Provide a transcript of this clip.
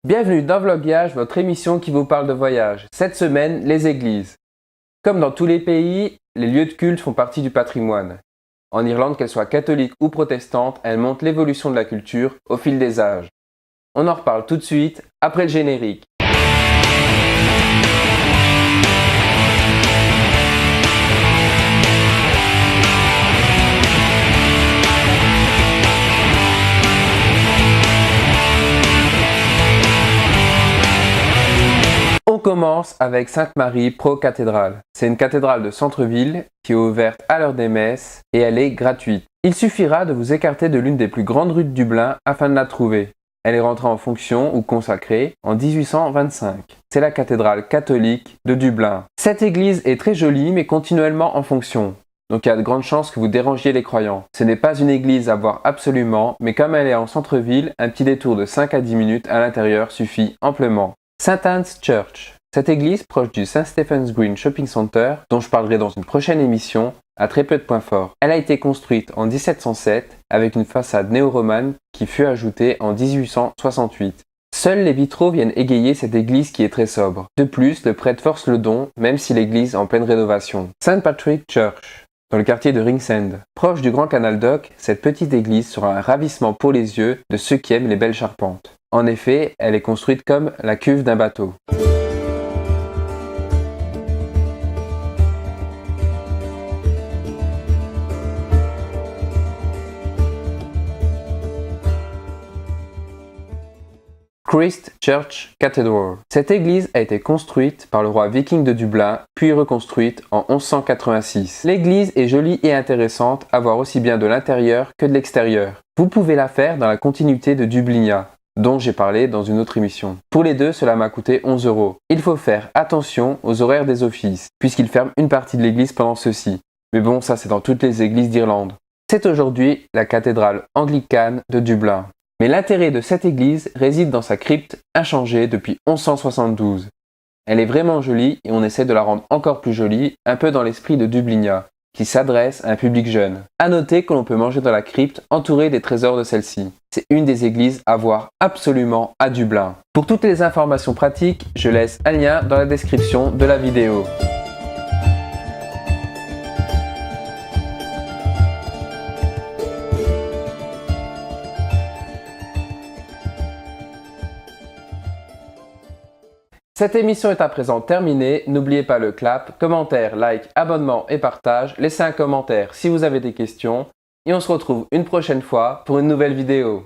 Bienvenue dans Vlogiage, votre émission qui vous parle de voyage. Cette semaine, les églises. Comme dans tous les pays, les lieux de culte font partie du patrimoine. En Irlande, qu'elles soient catholiques ou protestantes, elles montrent l'évolution de la culture au fil des âges. On en reparle tout de suite, après le générique. On commence avec Sainte-Marie Pro-Cathédrale. C'est une cathédrale de centre-ville qui est ouverte à l'heure des messes et elle est gratuite. Il suffira de vous écarter de l'une des plus grandes rues de Dublin afin de la trouver. Elle est rentrée en fonction ou consacrée en 1825. C'est la cathédrale catholique de Dublin. Cette église est très jolie mais continuellement en fonction. Donc il y a de grandes chances que vous dérangiez les croyants. Ce n'est pas une église à voir absolument, mais comme elle est en centre-ville, un petit détour de 5 à 10 minutes à l'intérieur suffit amplement. St. Anne's Church. Cette église, proche du St. Stephen's Green Shopping Center, dont je parlerai dans une prochaine émission, a très peu de points forts. Elle a été construite en 1707 avec une façade néo-romane qui fut ajoutée en 1868. Seuls les vitraux viennent égayer cette église qui est très sobre. De plus, le prêtre force le don, même si l'église est en pleine rénovation. St. Patrick Church. Dans le quartier de Ringsend. Proche du Grand Canal Dock, cette petite église sera un ravissement pour les yeux de ceux qui aiment les belles charpentes. En effet, elle est construite comme la cuve d'un bateau. Christ Church Cathedral. Cette église a été construite par le roi viking de Dublin, puis reconstruite en 1186. L'église est jolie et intéressante à voir aussi bien de l'intérieur que de l'extérieur. Vous pouvez la faire dans la continuité de Dublinia, dont j'ai parlé dans une autre émission. Pour les deux, cela m'a coûté 11 €. Il faut faire attention aux horaires des offices, puisqu'ils ferment une partie de l'église pendant ceux-ci. Mais bon, ça c'est dans toutes les églises d'Irlande. C'est aujourd'hui la cathédrale anglicane de Dublin. Mais l'intérêt de cette église réside dans sa crypte inchangée depuis 1172. Elle est vraiment jolie et on essaie de la rendre encore plus jolie, un peu dans l'esprit de Dublinia, qui s'adresse à un public jeune. À noter que l'on peut manger dans la crypte entourée des trésors de celle-ci. C'est une des églises à voir absolument à Dublin. Pour toutes les informations pratiques, je laisse un lien dans la description de la vidéo. Cette émission est à présent terminée. N'oubliez pas le clap, commentaire, like, abonnement et partage. Laissez un commentaire si vous avez des questions. Et on se retrouve une prochaine fois pour une nouvelle vidéo.